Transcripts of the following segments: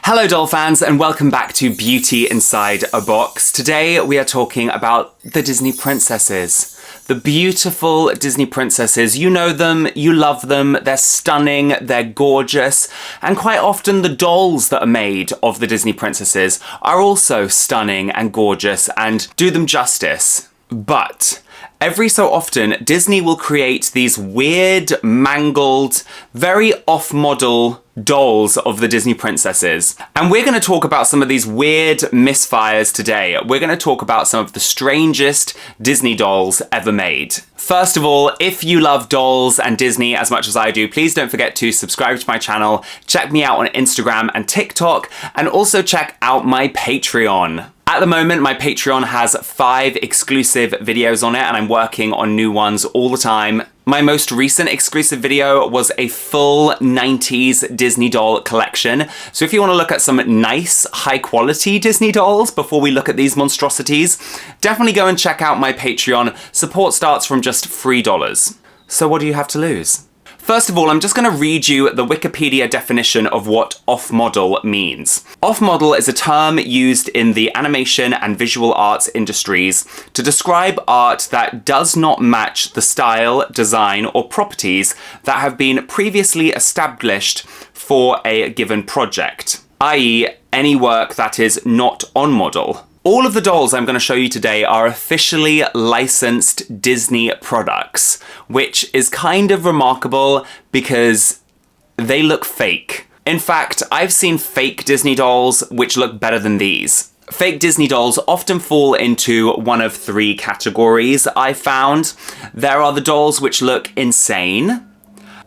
Hello doll fans and welcome back to Beauty Inside a Box. Today we are talking about the Disney princesses. The beautiful Disney princesses. You know them, you love them, they're stunning, they're gorgeous, and quite often the dolls that are made of the Disney princesses are also stunning and gorgeous and do them justice. But every so often, Disney will create these weird, mangled, very off-model dolls of the Disney princesses. And we're going to talk about some of these weird misfires today. We're going to talk about some of the strangest Disney dolls ever made. First of all, if you love dolls and Disney as much as I do, please don't forget to subscribe to my channel, check me out on Instagram and TikTok, and also check out my Patreon. At the moment, my Patreon has 5 exclusive videos on it, and I'm working on new ones all the time. My most recent exclusive video was a full 90s Disney doll collection. So if you want to look at some nice, high-quality Disney dolls before we look at these monstrosities, definitely go and check out my Patreon. Support starts from just $3. So what do you have to lose? First of all, I'm just going to read you the Wikipedia definition of what off-model means. Off-model is a term used in the animation and visual arts industries to describe art that does not match the style, design, or properties that have been previously established for a given project, i.e., any work that is not on model. All of the dolls I'm going to show you today are officially licensed Disney products, which is kind of remarkable because they look fake. In fact, I've seen fake Disney dolls which look better than these. Fake Disney dolls often fall into one of 3 categories, I found. There are the dolls which look insane,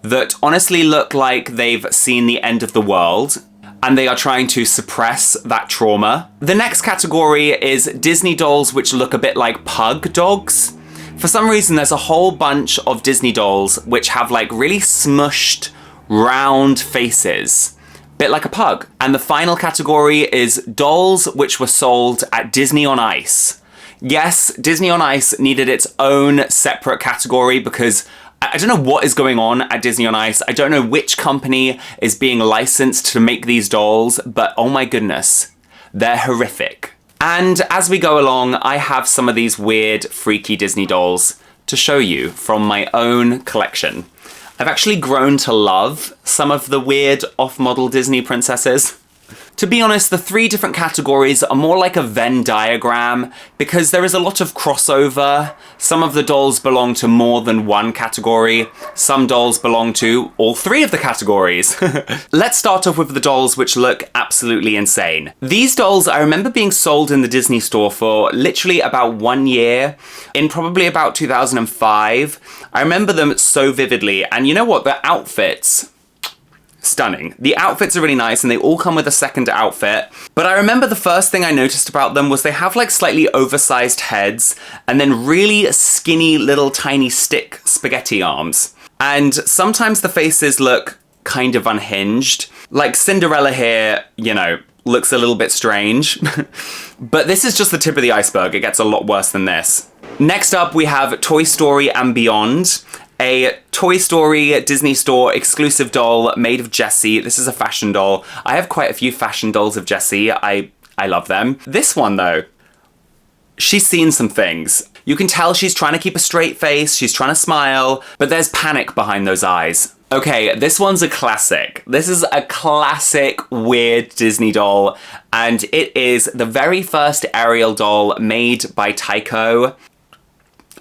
that honestly look like they've seen the end of the world, and they are trying to suppress that trauma. The next category is Disney dolls which look a bit like pug dogs. For some reason, there's a whole bunch of Disney dolls which have like really smushed, round faces. Bit like a pug. And the final category is dolls which were sold at Disney on Ice. Yes, Disney on Ice needed its own separate category because I don't know what is going on at Disney on Ice. I don't know which company is being licensed to make these dolls, but oh my goodness, they're horrific. And as we go along, I have some of these weird, freaky Disney dolls to show you from my own collection. I've actually grown to love some of the weird off-model Disney princesses. To be honest, the 3 different categories are more like a Venn diagram because there is a lot of crossover. Some of the dolls belong to more than one category. Some dolls belong to all 3 of the categories. Let's start off with the dolls which look absolutely insane. These dolls I remember being sold in the Disney store for literally about 1 year, in probably about 2005. I remember them so vividly, and you know what? The outfits, stunning. The outfits are really nice and they all come with a second outfit. But I remember the first thing I noticed about them was they have like slightly oversized heads and then really skinny little tiny stick spaghetti arms. And sometimes the faces look kind of unhinged. Like Cinderella here, you know, looks a little bit strange. But this is just the tip of the iceberg. It gets a lot worse than this. Next up we have Toy Story and Beyond. A Toy Story Disney Store exclusive doll made of Jessie. This is a fashion doll. I have quite a few fashion dolls of Jessie. I love them. This one though, she's seen some things. You can tell she's trying to keep a straight face, she's trying to smile, but there's panic behind those eyes. Okay, this one's a classic. This is a classic weird Disney doll, and it is the very first Ariel doll made by Tyco.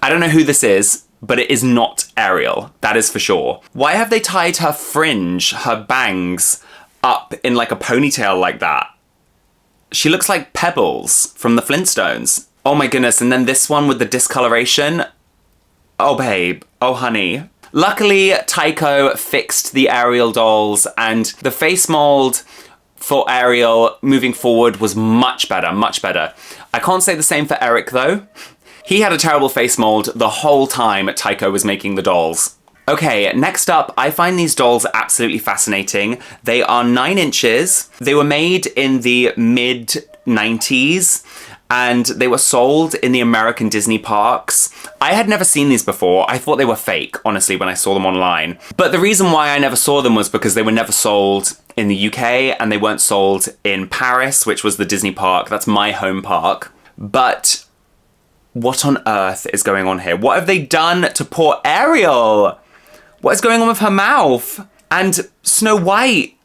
I don't know who this is, but it is not Ariel, that is for sure. Why have they tied her fringe, her bangs, up in like a ponytail like that? She looks like Pebbles from the Flintstones. Oh my goodness, and then this one with the discoloration. Oh babe, oh honey. Luckily, Tyco fixed the Ariel dolls and the face mold for Ariel moving forward was much better, much better. I can't say the same for Eric though. He had a terrible face mold the whole time Tyco was making the dolls. Okay, next up, I find these dolls absolutely fascinating. They are 9 inches. They were made in the mid-90s, and they were sold in the American Disney parks. I had never seen these before. I thought they were fake, honestly, when I saw them online. But the reason why I never saw them was because they were never sold in the UK, and they weren't sold in Paris, which was the Disney park. That's my home park. But what on earth is going on here? What have they done to poor Ariel? What is going on with her mouth? And Snow White?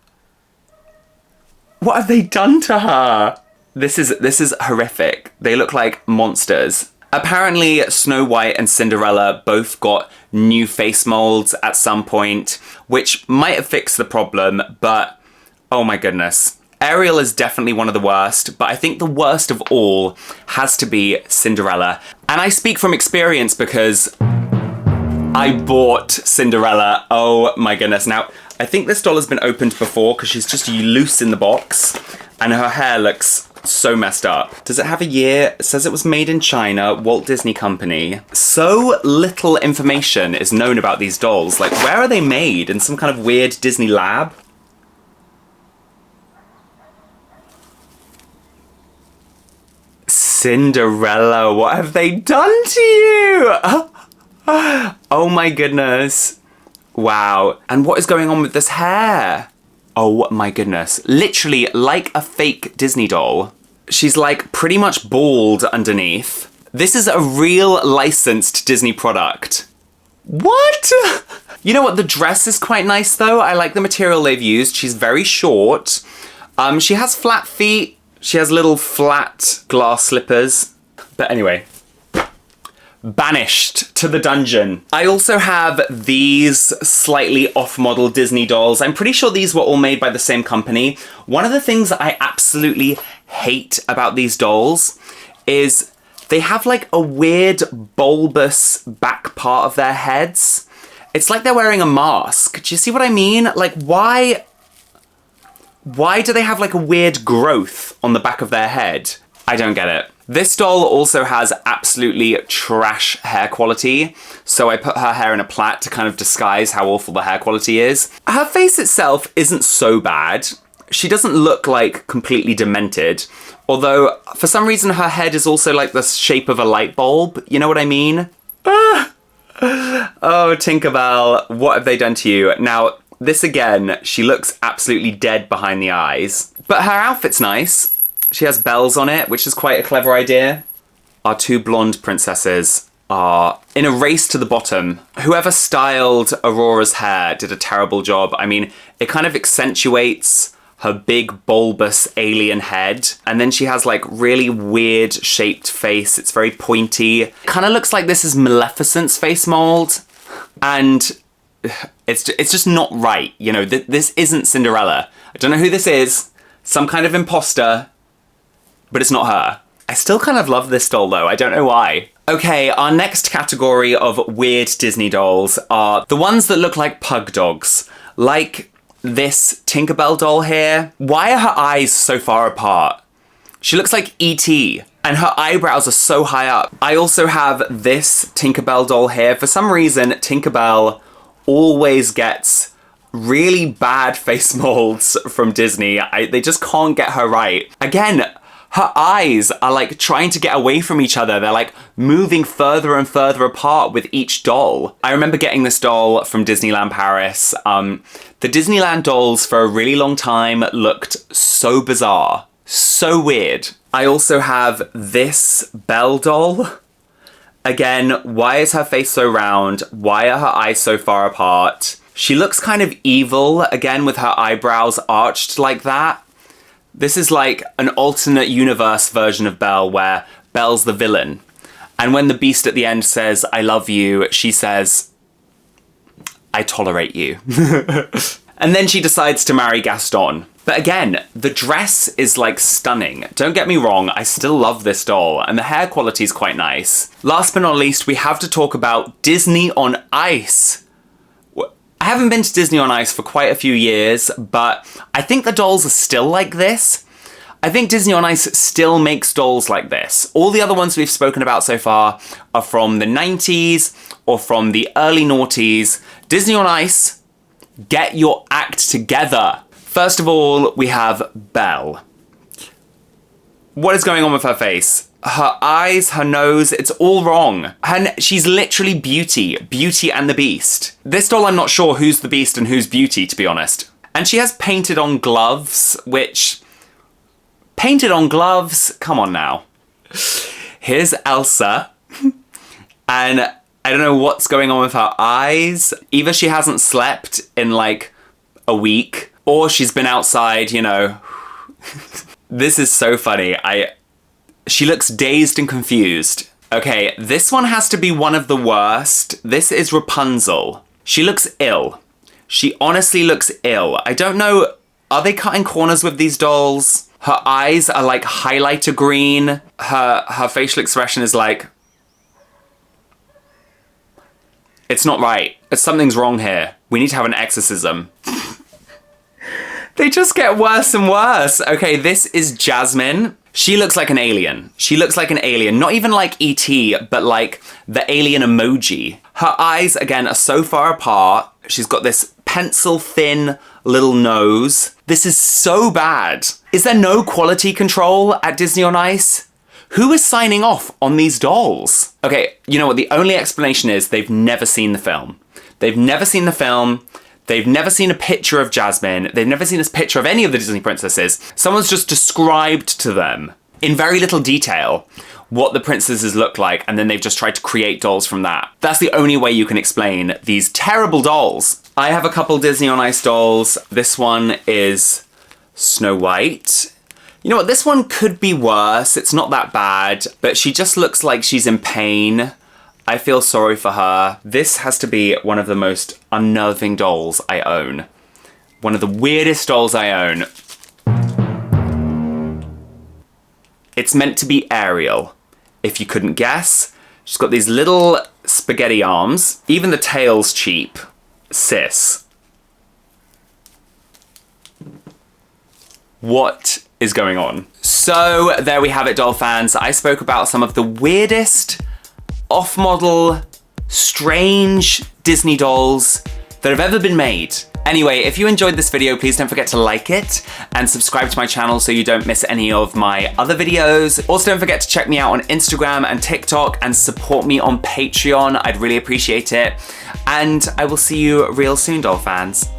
What have they done to her? This is horrific. They look like monsters. Apparently, Snow White and Cinderella both got new face molds at some point, which might have fixed the problem, but oh my goodness. Ariel is definitely one of the worst, but I think the worst of all has to be Cinderella. And I speak from experience because I bought Cinderella. Oh my goodness. Now, I think this doll has been opened before because she's just loose in the box and her hair looks so messed up. Does it have a year? It says it was made in China, Walt Disney Company. So little information is known about these dolls. Like, where are they made? In some kind of weird Disney lab? Cinderella, what have they done to you? Oh my goodness. Wow. And what is going on with this hair? Oh my goodness. Literally like a fake Disney doll. She's like pretty much bald underneath. This is a real licensed Disney product. What? You know what? The dress is quite nice though. I like the material they've used. She's very short. She has flat feet. She has little flat glass slippers. But anyway. Banished to the dungeon. I also have these slightly off-model Disney dolls. I'm pretty sure these were all made by the same company. One of the things that I absolutely hate about these dolls is they have like a weird bulbous back part of their heads. It's like they're wearing a mask. Do you see what I mean? Like, why do they have like a weird growth on the back of their head? I don't get it. This doll also has absolutely trash hair quality, so I put her hair in a plait to kind of disguise how awful the hair quality is. Her face itself isn't so bad. She doesn't look like completely demented, although for some reason her head is also like the shape of a light bulb. You know what I mean? Ah. Oh, Tinkerbell, what have they done to you? Now, this again, she looks absolutely dead behind the eyes, but her outfit's nice. She has bells on it, which is quite a clever idea. Our two blonde princesses are in a race to the bottom. Whoever styled Aurora's hair did a terrible job. I mean, it kind of accentuates her big bulbous alien head. And then she has like really weird shaped face. It's very pointy. It kind of looks like this is Maleficent's face mold. And it's just not right. You know, this isn't Cinderella. I don't know who this is. Some kind of imposter. But it's not her. I still kind of love this doll though, I don't know why. Okay, our next category of weird Disney dolls are the ones that look like pug dogs. Like this Tinkerbell doll here. Why are her eyes so far apart? She looks like E.T. and her eyebrows are so high up. I also have this Tinkerbell doll here. For some reason, Tinkerbell always gets really bad face molds from Disney. They just can't get her right. Again, her eyes are like trying to get away from each other. They're like moving further and further apart with each doll. I remember getting this doll from Disneyland Paris. The Disneyland dolls for a really long time looked so bizarre, so weird. I also have this Belle doll. Again, why is her face so round? Why are her eyes so far apart? She looks kind of evil, again, with her eyebrows arched like that. This is like an alternate universe version of Belle where Belle's the villain. And when the beast at the end says, "I love you," she says, "I tolerate you." And then she decides to marry Gaston. But again, the dress is like stunning. Don't get me wrong, I still love this doll and the hair quality is quite nice. Last but not least, we have to talk about Disney on Ice. I haven't been to Disney on Ice for quite a few years, but I think the dolls are still like this. I think Disney on Ice still makes dolls like this. All the other ones we've spoken about so far are from the 90s or from the early noughties. Disney on Ice, get your act together. First of all, we have Belle. What is going on with her face? Her eyes, her nose, it's all wrong. And she's literally Beauty. Beauty and the Beast. This doll, I'm not sure who's the Beast and who's Beauty, to be honest. And she has painted on gloves, which... Painted on gloves? Come on now. Here's Elsa. And I don't know what's going on with her eyes. Either she hasn't slept in like a week, or she's been outside, you know. This is so funny. She looks dazed and confused. Okay, this one has to be one of the worst. This is Rapunzel. She looks ill. She honestly looks ill. I don't know, are they cutting corners with these dolls? Her eyes are like highlighter green. Her facial expression is like... It's not right. Something's wrong here. We need to have an exorcism. They just get worse and worse. Okay, this is Jasmine. She looks like an alien. She looks like an alien. Not even like E.T., but like the alien emoji. Her eyes, again, are so far apart. She's got this pencil-thin little nose. This is so bad. Is there no quality control at Disney on Ice? Who is signing off on these dolls? Okay, you know what? The only explanation is they've never seen the film. They've never seen the film. They've never seen a picture of Jasmine. They've never seen a picture of any of the Disney princesses. Someone's just described to them in very little detail what the princesses look like, and then they've just tried to create dolls from that. That's the only way you can explain these terrible dolls. I have a couple Disney on Ice dolls. This one is Snow White. You know what, this one could be worse. It's not that bad, but she just looks like she's in pain. I feel sorry for her. This has to be one of the most unnerving dolls I own. One of the weirdest dolls I own. It's meant to be Ariel, if you couldn't guess. She's got these little spaghetti arms. Even the tail's cheap. Sis. What is going on? So there we have it, doll fans. I spoke about some of the weirdest, off-model, strange Disney dolls that have ever been made. Anyway, if you enjoyed this video, please don't forget to like it and subscribe to my channel so you don't miss any of my other videos. Also, don't forget to check me out on Instagram and TikTok and support me on Patreon. I'd really appreciate it. And I will see you real soon, doll fans.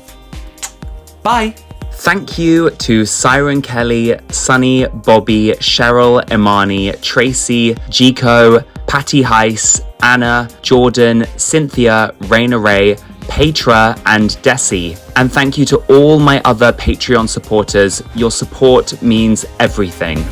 Bye. Thank you to Siren Kelly, Sunny, Bobby, Cheryl, Imani, Tracy, Jico, Patty Heiss, Anna, Jordan, Cynthia, Raina Ray, Petra, and Desi. And thank you to all my other Patreon supporters. Your support means everything.